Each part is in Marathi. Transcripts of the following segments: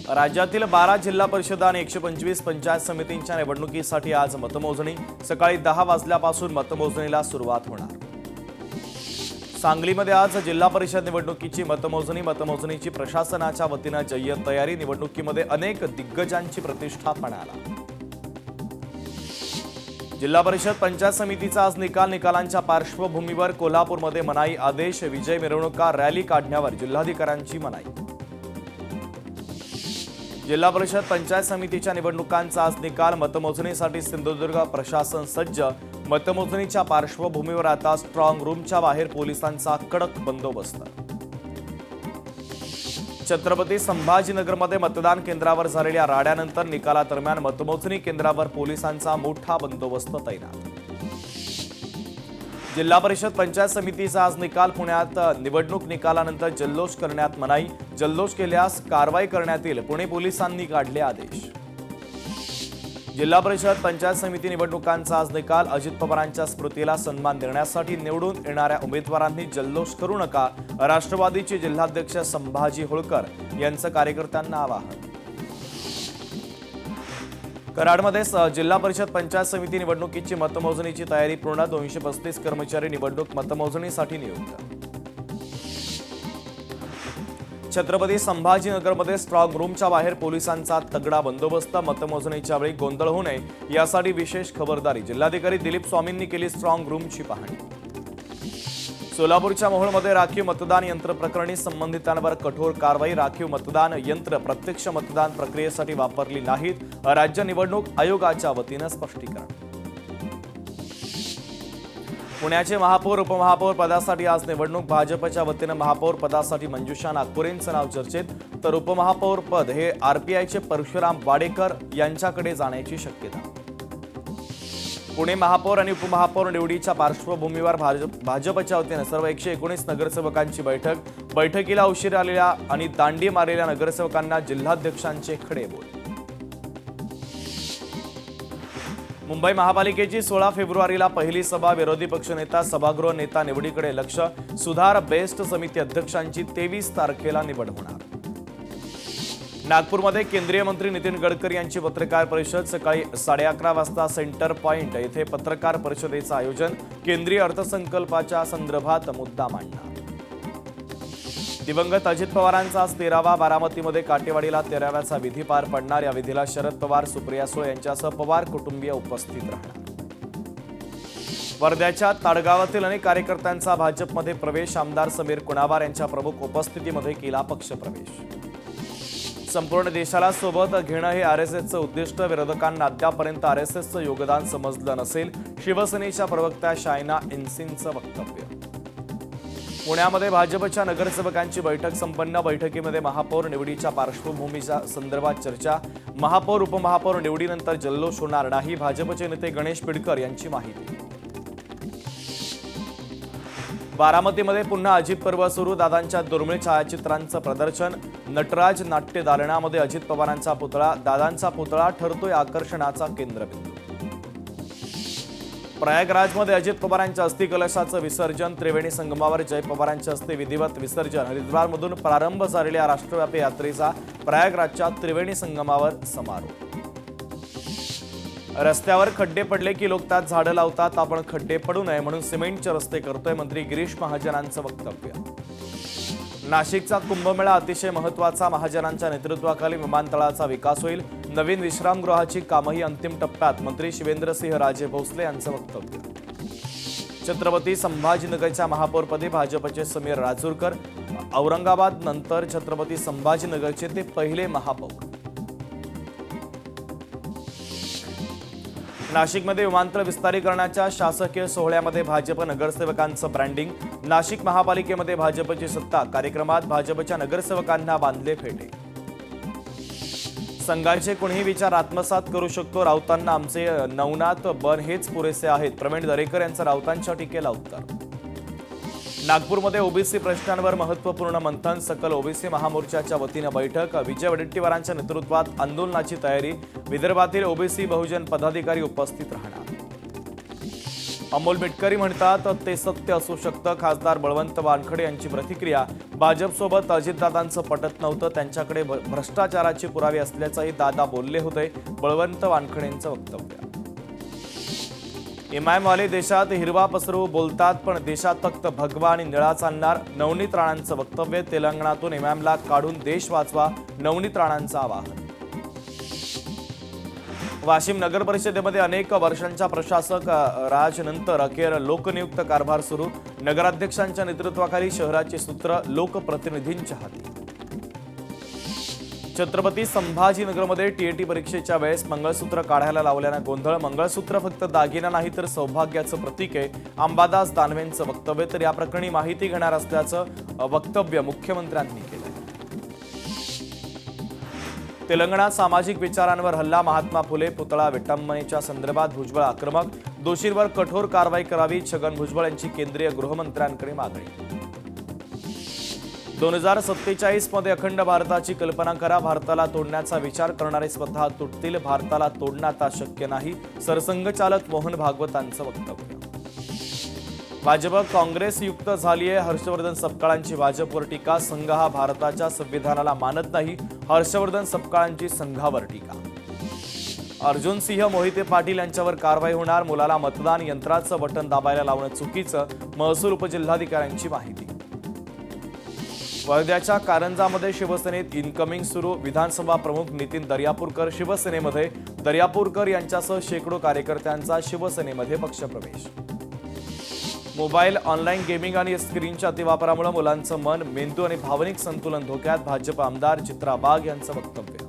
राज्यातील 12 जिल्हा परिषद आणि 125 पंचायत समितींच्या निवडणुकीसाठी आज मतमोजणी सकाळी 10 वाजल्यापासून मतमोजणीला सुरुवात होणार। सांगलीमध्ये आज जिल्हा परिषद निवडणुकीची मतमोजणीची प्रशासनाच्या वतीने जय्यत तयारी। निवडणुकीमध्ये अनेक दिग्गजांची प्रतिष्ठा पणाला। जिल्हा परिषद पंचायत समितीचा आज निकालांच्या पार्श्वभूमीवर कोल्हापूरमध्ये मनाई आदेश। विजय मिरवणुका रॅली काढण्यावर जिल्हाधिकाऱ्यांची मनाई। जिल्हा परिषद पंचायत समितीच्या निवडणुकांचा आज निकाल। मतमोजणीसाठी सिंधुदुर्ग प्रशासन सज्ज। मतमोजणीच्या पार्श्वभूमीवर आता स्ट्रॉंग रूमच्या बाहेर पोलिसांचा कडक बंदोबस्त। छत्रपती संभाजीनगरमध्ये मतदान केंद्रावर झालेल्या राड्यानंतर निकालादरम्यान मतमोजणी केंद्रावर पोलिसांचा मोठा बंदोबस्त तैनात। जिल्हा परिषद पंचायत समितीचा आज निकाल। पुण्यात निवडणूक निकालानंतर जल्लोष करण्यात मनाई। जल्लोष केल्यास कारवाई करण्यात येईल। पुणे पोलिसांनी काढले आदेश। जिल्हा परिषद पंचायत समिती निवडणुकांचा आज निकाल। अजित पवारांच्या स्मृतीला सन्मान देण्यासाठी निवडून येणाऱ्या उमेदवारांनी जल्लोष करू नका। राष्ट्रवादीचे जिल्हाध्यक्ष संभाजी होळकर यांचं कार्यकर्त्यांना आवाहन। कराडमध्ये जिल्हा परिषद पंचायत समिती निवडणुकीची मतमोजणीची तयारी पूर्ण। 235 कर्मचारी निवडणूक मतमोजणीसाठी नियुक्त। छत्रपती संभाजीनगरमध्ये स्ट्रॉंग रूमच्या बाहेर पोलिसांचा तगडा बंदोबस्त। मतमोजणीच्या वेळी गोंधळ होऊ नये यासाठी विशेष खबरदारी। जिल्हाधिकारी दिलीप स्वामींनी केली स्ट्रॉंग रूमची पाहणी। सोलापूरच्या मोहोळमध्ये राखीव मतदान यंत्र प्रकरणी संबंधितांवर कठोर कारवाई। राखीव मतदान यंत्र प्रत्यक्ष मतदान प्रक्रियेसाठी वापरली नाहीत। राज्य निवडणूक आयोगाच्या वतीने स्पष्टीकरण। पुण्याचे महापौर उपमहापौर पदासाठी आज निवडणूक। भाजपच्या वतीने महापौर पदासाठी मंजुषा नागपुरेंचं नाव चर्चेत, तर उपमहापौर पद हे आरपीआयचे परशुराम वाडेकर यांच्याकडे जाण्याची शक्यता। पुणे महापौर आणि उपमहापौर निवडीच्या पार्श्वभूमीवर भाजपच्या वतीने सर्व 119 नगरसेवकांची बैठक। बैठकीला उशीर आलेल्या आणि दांडी मारलेल्या नगरसेवकांना जिल्हाध्यक्षांचे खडे बोल। मुंबई महापालिकेची 16 फेब्रुवारीला पहिली सभा। विरोधी पक्षनेता सभागृह नेता निवडीकडे लक्ष। सुधार बेस्ट समिती अध्यक्षांची 23 तारखेला निवड होणार। नागपूरमध्ये केंद्रीय मंत्री नितीन गडकरी यांची पत्रकार परिषद। सकाळी 11:30 वाजता सेंटर पॉइंट येथे पत्रकार परिषदेचं आयोजन। केंद्रीय अर्थसंकल्पाच्या संदर्भात मुद्दा मांडणार। दिवंगत अजित पवारांचा आज 13वा। बारामतीमध्ये काटेवाडीला 13व्याचा विधी पार पडणार। या विधीला शरद पवार, सुप्रिया सुळे यांच्यासह पवार कुटुंबीय उपस्थित राहणार। वर्ध्याच्या ताडगावातील अनेक कार्यकर्त्यांचा भाजपमध्ये प्रवेश। आमदार समीर कुणावार यांच्या प्रमुख उपस्थितीमध्ये केला पक्षप्रवेश। संपूर्ण देशाला सोबत घेणं हे आरएसएसचं उद्दिष्ट। विरोधकांना अद्यापर्यंत आरएसएसचं योगदान समजलं नसेल। शिवसेनेच्या प्रवक्त्या शायना इन्सिंचं वक्तव्य। पुण्यामध्ये भाजपच्या नगरसेवकांची बैठक संपन्न। बैठकीमध्ये महापौर निवडीच्या पार्श्वभूमीच्या संदर्भात चर्चा। महापौर उपमहापौर निवडीनंतर जल्लोष होणार नाही। भाजपचे नेते गणेश पिडकर यांची माहिती। बारामतीमध्ये पुन्हा अजित पर्व सुरू। दादांच्या दुर्मिळ छायाचित्रांचं प्रदर्शन। नटराज नाट्य दालनामध्ये अजित पवारांचा पुतळा। दादांचा पुतळा ठरतोय आकर्षणाचा केंद्रबिंदू। प्रयागराजमध्ये अजित पवारांच्या अस्थिकलशाचं विसर्जन। त्रिवेणी संगमावर जय पवारांच्या हस्ते विधिवत विसर्जन। हरिद्वारमधून प्रारंभ झालेल्या राष्ट्रव्यापी यात्रेचा प्रयागराजच्या त्रिवेणी संगमावर समारोप। रस्त्यावर खड्डे पडले की लोक त्यात झाडं लावतात। आपण खड्डे पडू नये म्हणून सिमेंटचे रस्ते करतोय। मंत्री गिरीश महाजनांचं वक्तव्य। नाशिकचा कुंभमेळा अतिशय महत्त्वाचा। महाजनांच्या नेतृत्वाखाली विमानतळाचा विकास होईल। नवीन विश्रामगृहाची कामही अंतिम टप्प्यात। मंत्री शिवेंद्रसिंह राजे भोसले यांचं वक्तव्य। छत्रपती संभाजीनगरच्या महापौरपदी भाजपचे समीर राजूरकर। औरंगाबाद नंतर छत्रपती संभाजीनगरचे ते पहिले महापौर। नाशिकमध्ये विमानतळ विस्तारीकरणाच्या शासकीय सोहळ्यामध्ये भाजप नगरसेवकांचं ब्रँडिंग। नाशिक महापालिकेमध्ये भाजपची सत्ता। कार्यक्रमात भाजपच्या नगरसेवकांना बांधले फेटे। संघाचे कोणीही विचार आत्मसात करू शकतो। राऊतांना आमचे नवनाथ बन हेच पुरेसे आहेत। प्रवीण दरेकर यांचं राऊतांच्या टीकेला उत्तर। नागपूरमध्ये ओबीसी प्रश्नांवर महत्त्वपूर्ण मंथन। सकल ओबीसी महामोर्चाच्या वतीने बैठक। विजय वडेट्टीवारांच्या नेतृत्वात आंदोलनाची तयारी। विदर्भातील ओबीसी बहुजन पदाधिकारी उपस्थित राहणार। अमोल मिटकरी म्हणतात ते सत्य असू शकतं. खासदार बळवंत वानखडे यांची प्रतिक्रिया. भाजपसोबत अजितदादांचं पटत नव्हतं, त्यांच्याकडे भ्रष्टाचाराचे पुरावे असल्याचंही दादा बोलले होते. बळवंत वानखडेंचं वक्तव्य. एमआयएमवाले देशात हिरवा पसरवू बोलतात, पण देशात फक्त भगवा आणि निळा चालणार. नवनीत राणांचं वक्तव्य. तेलंगणातून एमआयएमला काढून देश वाचवा, नवनीत राणांचं आवाहन. वाशिम नगर परिषदेमध्ये अनेक वर्षांच्या प्रशासक राजनंतर अखेर लोकनियुक्त कारभार सुरू. नगराध्यक्षांच्या नेतृत्वाखाली शहराचे सूत्र लोकप्रतिनिधींच्या हाती. छत्रपती संभाजीनगरमध्ये टीएटी परीक्षेच्या वेळेस मंगळसूत्र काढायला लावल्यानं गोंधळ. मंगळसूत्र फक्त दागिना नाही तर सौभाग्याचं प्रतीक आहे, अंबादास दानवेंचं वक्तव्य. तर या प्रकरणी माहिती घेणार असल्याचं वक्तव्य मुख्यमंत्र्यांनी केलं. तेलंगणात सामाजिक विचारांवर हल्ला. महात्मा फुले पुतळा विटंबनेच्या संदर्भात भुजबळ आक्रमक. दोषींवर कठोर कारवाई करावी, छगन भुजबळ यांची केंद्रीय गृहमंत्र्यांकडे मागणी. 2047 मध्ये अखंड भारताची कल्पना करा. भारताला तोडण्याचा विचार करणारे स्वतः तुटतील. भारताला तोडणं आता शक्य नाही, सरसंघचालक मोहन भागवतांचं वक्तव्य. भाजप काँग्रेस युक्त झालीये. हर्षवर्धन सपकाळांची भाजपवर टीका. संघ हा भारताच्या संविधानाला मानत नाही, हर्षवर्धन सपकाळांची संघावर टीका. अर्जुन सिंह मोहिते पाटील यांच्यावर कारवाई होणार. मुलाला मतदान यंत्राचं बटन दाबायला लावणं चुकीचं, महसूल उपजिल्हाधिकाऱ्यांची माहिती. वर्ध्याच्या कारंजामध्ये शिवसेनेत इनकमिंग सुरू. विधानसभा प्रमुख नितीन दर्यापूरकर शिवसेनेमध्ये. दर्यापूरकर यांच्यासह शेकडो कार्यकर्त्यांचा शिवसेनेमध्ये पक्षप्रवेश. मोबाईल, ऑनलाईन गेमिंग आणि स्क्रीनच्या अतिवापरामुळे मुलांचं मन, मेंदू आणि भावनिक संतुलन धोक्यात. भाजप आमदार चित्रा वाघ यांचं वक्तव्य.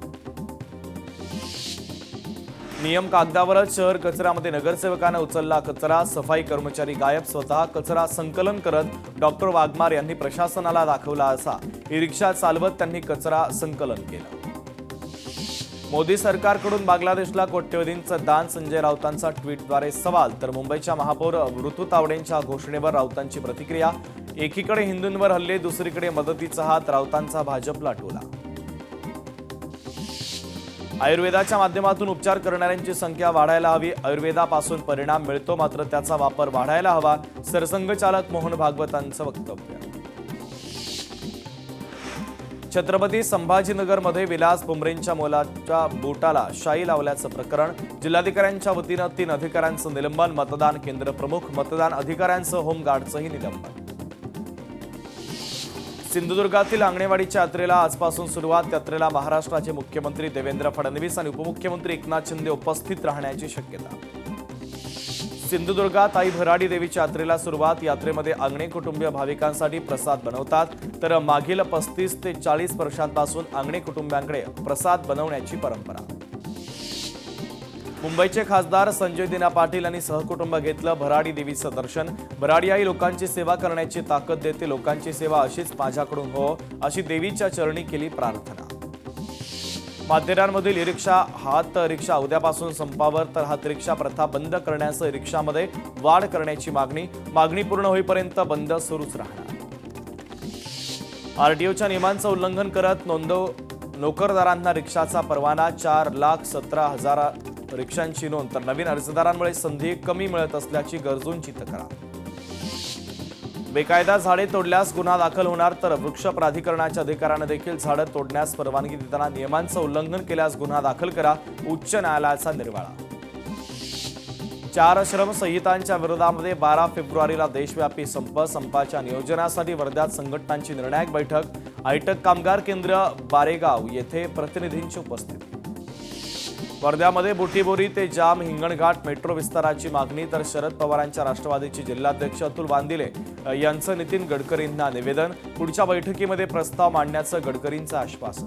नियम कागदावरच. शहर कचऱ्यामध्ये नगरसेवकानं उचलला कचरा. सफाई कर्मचारी गायब. स्वतः कचरा संकलन करत डॉक्टर वाघमार यांनी प्रशासनाला दाखवला असा. ई रिक्षा चालवत त्यांनी कचरा संकलन केलं. मोदी सरकारकडून बांगलादेशला कोट्यवधींचं दान. संजय राऊतांचा ट्विटद्वारे सवाल. तर मुंबईच्या महापौर ऋतू तावडेंच्या घोषणेवर राऊतांची प्रतिक्रिया. एकीकडे हिंदूंवर हल्ले, दुसरीकडे मदतीचा हात. राऊतांचा भाजपला टोला. आयुर्वेदाच्या माध्यमातून उपचार करणाऱ्यांची संख्या वाढायला हवी. आयुर्वेदापासून परिणाम मिळतो, मात्र त्याचा वापर वाढायला हवा. सरसंघचालक मोहन भागवतांचं वक्तव्य. छत्रपती संभाजीनगरमध्ये विलास भुमरेंच्या मुलाच्या बोटाला शाई लावल्याचं प्रकरण. जिल्हाधिकाऱ्यांच्या वतीनं 3 अधिकाऱ्यांचं निलंबन. मतदान केंद्र प्रमुख, मतदान अधिकाऱ्यांसह होमगार्डचंही निलंबन. सिंधुदुर्गातील आंगणेवाडीच्या यात्रेला आजपासून सुरुवात. यात्रेला महाराष्ट्राचे मुख्यमंत्री देवेंद्र फडणवीस आणि उपमुख्यमंत्री एकनाथ शिंदे उपस्थित राहण्याची शक्यता. सिंधुदुर्गात आई भराडी देवीच्या यात्रेला सुरुवात. यात्रेमध्ये आंगणे कुटुंबीय भाविकांसाठी प्रसाद बनवतात. तर मागील 35 ते 40 वर्षांपासून आंगणे कुटुंबियांकडे प्रसाद बनवण्याची परंपरा. मुंबईचे खासदार संजय दिना पाटील यांनी सहकुटुंब घेतलं भराडी देवीचं दर्शन. भराडी आई लोकांची सेवा करण्याची ताकद देते. लोकांची सेवा अशीच माझ्याकडून हो, अशी देवीच्या चरणी केली प्रार्थना. माथेरानमधील ई-रिक्षा, हात रिक्षा उद्यापासून संपावर. तर हात रिक्षा प्रथा बंद करण्यासह रिक्षामध्ये वाढ करण्याची मागणी पूर्ण होईपर्यंत बंद सुरूच राहणार. आरटीओच्या नियमांचं उल्लंघन करत नोकरदारांना रिक्षाचा परवाना. 4,17,000 रिक्षांची नोंद. तर नवीन अर्जदारांमुळे संधी कमी मिळत असल्याची गरजूंची तक्रार. बेकायदा झाडे तोडल्यास गुन्हा दाखल होणार. तर वृक्ष प्राधिकरणाच्या अधिकाऱ्यांना देखील झाडं तोडण्यास परवानगी देताना नियमांचं उल्लंघन केल्यास गुन्हा दाखल करा. उच्च न्यायालयाचा निर्वाळा. 4 श्रमसंहितांच्या विरोधामध्ये 12 फेब्रुवारीला देशव्यापी संप. संपाच्या नियोजनासाठी वर्ध्यात संघटनांची निर्णायक बैठक. आयटक कामगार केंद्र बारेगाव येथे प्रतिनिधींची उपस्थिती. वर्ध्यामध्ये बुटीबोरी ते जाम हिंगणघाट मेट्रो विस्ताराची मागणी. तर शरद पवारांच्या राष्ट्रवादीचे जिल्हाध्यक्ष अतुल वांदिले यांचं नितीन गडकरींना निवेदन. पुढच्या बैठकीमध्ये प्रस्ताव मांडण्याचं गडकरींचं आश्वासन.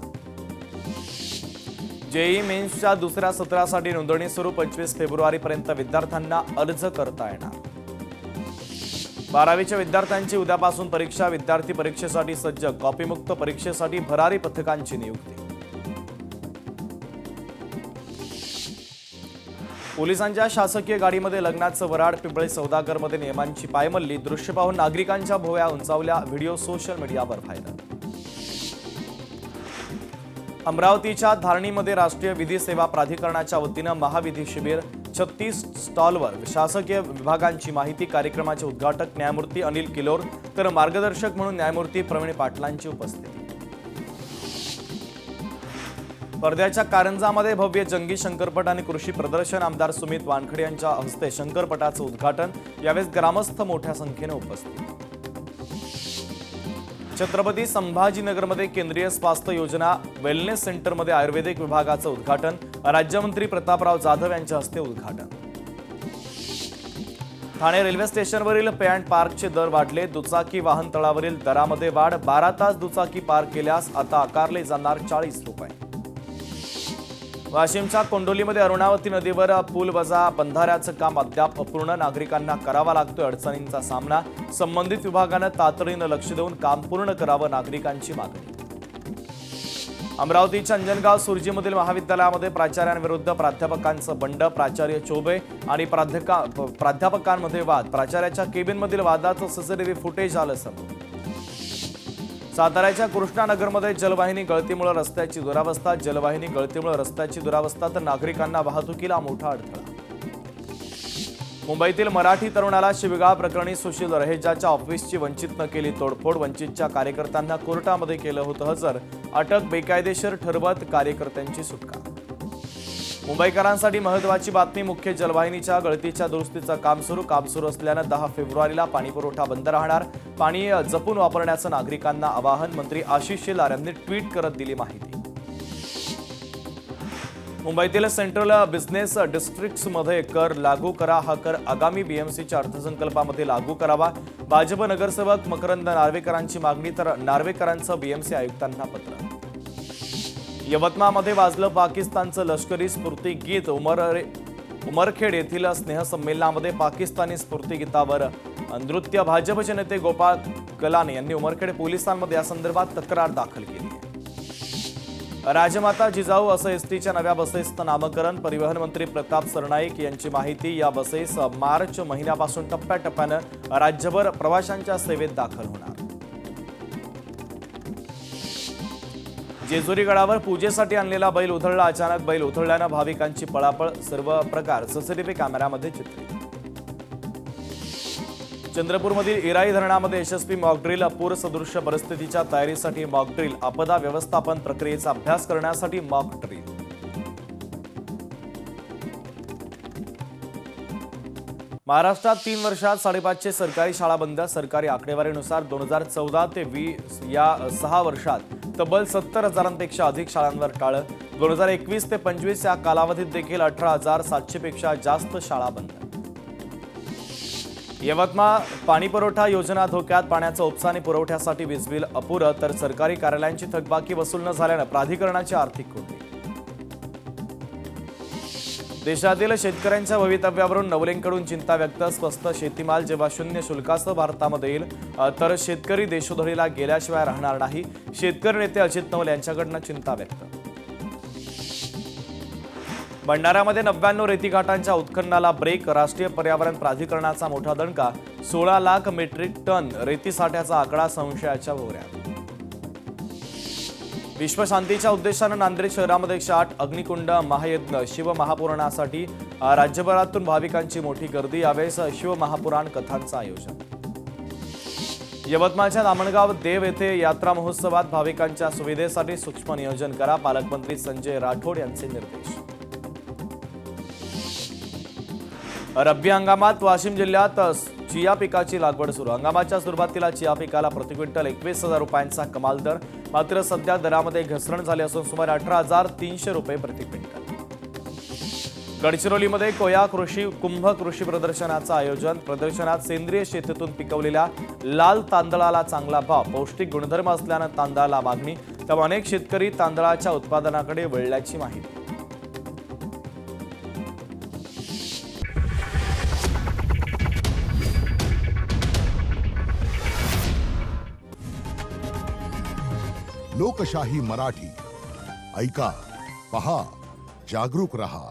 जेईई मेन्सच्या दुसऱ्या सत्रासाठी नोंदणी सुरू. 25 फेब्रुवारीपर्यंत विद्यार्थ्यांना अर्ज करता येणार. 12वीच्या विद्यार्थ्यांची उद्यापासून परीक्षा. विद्यार्थी परीक्षेसाठी सज्ज. कॉपीमुक्त परीक्षेसाठी भरारी पथकांची नियुक्ती. पोलिसांच्या शासकीय गाडीमध्ये लग्नाचं वराड. पिंपळे सौदागरमध्ये नियमांची पायमल्ली. दृश्य पाहून नागरिकांच्या भोवया उंचावल्या. व्हिडिओ सोशल मीडियावर व्हायरल. अमरावतीच्या धारणीमध्ये राष्ट्रीय विधी सेवा प्राधिकरणाच्या वतीनं महाविधी शिबिर. 36 स्टॉलवर शासकीय विभागांची माहिती। कार्यक्रमाचे उद्घाटक न्यायमूर्ती अनिल किलोर तर मार्गदर्शक म्हणून न्यायमूर्ती प्रवीण पाटलांची उपस्थिती। वर्ध्याच्या कारंजामध्ये भव्य जंगी शंकरपट आणि कृषी प्रदर्शन। आमदार सुमित वानखडे यांच्या हस्ते शंकरपटाचं उद्घाटन। यावेळी ग्रामस्थ मोठ्या संख्येने उपस्थित। छत्रपती संभाजीनगरमध्ये केंद्रीय स्वास्थ्य योजना वेलनेस सेंटरमध्ये आयुर्वेदिक विभागाचं उद्घाटन। राज्यमंत्री प्रतापराव जाधव यांच्या हस्ते उद्घाटन। ठाणे रेल्वे स्टेशनवरील पे अँड पार्कचे दर वाढले। दुचाकी वाहन तळावरील दरामध्ये वाढ। 12 तास दुचाकी पार्क केल्यास आता आकारले जाणार 40 रुपये। वाशिमच्या कोंडोलीमध्ये अरुणावती नदीवर पूल वजा बंधाऱ्याचं काम अद्याप अपूर्ण। नागरिकांना करावा लागतोय अडचणींचा सामना। संबंधित विभागानं तातडीनं लक्ष देऊन काम पूर्ण करावं, नागरिकांची मागणी। अमरावतीच्या अंजनगाव सुरजीमधील महाविद्यालयामध्ये प्राचार्यांविरुद्ध प्राध्यापकांचं बंड। प्राचार्य चोबे आणि प्राध्यापकांमध्ये वाद। प्राचार्याच्या केबिनमधील वादाचं सीसीटीव्ही फुटेज आलं समोर। साताऱ्याच्या कृष्णानगरमध्ये जलवाहिनी गळतीमुळे रस्त्याची दुरावस्था। जलवाहिनी गळतीमुळे रस्त्याची दुरावस्था तर नागरिकांना वाहतुकीला मोठा अडथळा। मुंबईतील मराठी तरुणाला शिवीगाळ प्रकरणी सुशील रहेजाच्या ऑफिसची वंचितनं केली तोडफोड। वंचितच्या कार्यकर्त्यांना कोर्टामध्ये केलं होतं हजर। अटक बेकायदेशीर ठरवत कार्यकर्त्यांची सुटका। मुंबईकरांसाठी महत्त्वाची बातमी। मुख्य जलवाहिनीच्या गळतीच्या दुरुस्तीचं काम सुरू असल्यानं 10 फेब्रुवारीला पाणीपुरवठा बंद राहणार। पाणी जपून वापरण्याचं नागरिकांना आवाहन। मंत्री आशिष शेलार यांनी ट्विट करत दिली माहिती। मुंबईतील सेंट्रल बिझनेस डिस्ट्रिक्ट्समध्ये कर लागू करा। हा कर आगामी बीएमसीच्या अर्थसंकल्पामध्ये लागू करावा। भाजप नगरसेवक मकरंद नार्वेकरांची मागणी तर नार्वेकरांचं बीएमसी आयुक्तांना पत्र। यवतमाळमध्ये वाजलं पाकिस्तानचं लष्करी स्फूर्ती गीत। उमरखेड येथील स्नेहसंमेलनामध्ये पाकिस्तानी स्फूर्तीगीतावर नृत्य। भाजपचे नेते गोपाळ कलाने यांनी उमरखेड पोलिसांमध्ये या संदर्भात तक्रार दाखल केली आहे। राजमाता जिजाऊ असं एसटीच्या नव्या बसेसचं नामकरण। परिवहन मंत्री प्रताप सरनाईक यांची माहिती। या बसेस मार्च महिन्यापासून टप्प्याटप्प्यानं राज्यभर प्रवाशांच्या सेवेत दाखल होणार। जेजुरी गडावर पूजेसाठी आणलेला बैल उधळला। अचानक बैल उधळल्यानं भाविकांची पळापळ। सर्व प्रकार सीसीटीव्ही कॅमेऱ्यामध्ये चित्रित। चंद्रपूरमधील इराई धरणामध्ये यशस्वी मॉकड्रिल। पूरसदृश्य परिस्थितीच्या तयारीसाठी मॉकड्रिल। आपदा व्यवस्थापन प्रक्रियेचा अभ्यास करण्यासाठी मॉकड्रिल। महाराष्ट्रात 3 वर्षात 550 सरकारी शाळा बंद। सरकारी आकडेवारीनुसार 2014 ते 20 या 6 वर्षात तब्बल 70,000पेक्षा अधिक शाळांवर टाळं। 2021 ते 25 या कालावधीत देखील 18,700 पेक्षा जास्त शाळा बंद। यवतमाळ पाणीपुरवठा योजना धोक्यात। पाण्याचा उपसा आणि पुरवठ्यासाठी वीज बिल अपुरं तर सरकारी कार्यालयांची थकबाकी वसूल न झाल्यानं प्राधिकरणाची आर्थिक कोंडी। देशातील शेतकऱ्यांच्या भवितव्यावरून नवलेंकडून चिंता व्यक्त। स्वस्त शेतीमाल जेव्हा शून्य शुल्कासह भारतामध्ये येईल तर शेतकरी देशोधडीला गेल्याशिवाय राहणार नाही। शेतकरी नेते अजित नवले यांच्याकडनं चिंता व्यक्त। भंडाऱ्यामध्ये 99 रेतीघाटांच्या उत्खननाला ब्रेक। राष्ट्रीय पर्यावरण प्राधिकरणाचा मोठा दणका। 16 लाख मेट्रिक टन रेती साठ्याचा आकडा संशयाच्या भोवऱ्यात। विश्वशांतीच्या उद्देशानं नांदेड शहरामध्ये 108 अग्निकुंड महायज्ञ। शिवमहापुराणासाठी राज्यभरातून भाविकांची मोठी गर्दी। यावेळेस शिवमहापुराण कथांचं आयोजन। यवतमाळच्या दामणगाव देव येथे यात्रा महोत्सवात भाविकांच्या सुविधेसाठी सूक्ष्म नियोजन करा। पालकमंत्री संजय राठोड यांचे निर्देश। रब्बी हंगामात वाशिम जिल्ह्यात चिया पिकाची लागवड सुरू। हंगामाच्या सुरुवातीला चिया पिकाला प्रति क्विंटल 21,000 रुपयांचा कमाल दर। मात्र सध्या दरामध्ये घसरण झाली असून सुमारे 18,300 रुपये प्रति क्विंटल। गडचिरोलीमध्ये कोया कुंभ कृषी प्रदर्शनाचं आयोजन। प्रदर्शनात सेंद्रिय शेतीतून पिकवलेल्या लाल तांदळाला चांगला भाव। पौष्टिक गुणधर्म असल्यानं तांदळाला मागणी। त्यामुळे अनेक शेतकरी तांदळाच्या उत्पादनाकडे वळल्याची माहिती। लोकशाही मराठी ऐका, पहा, जागरूक रहा।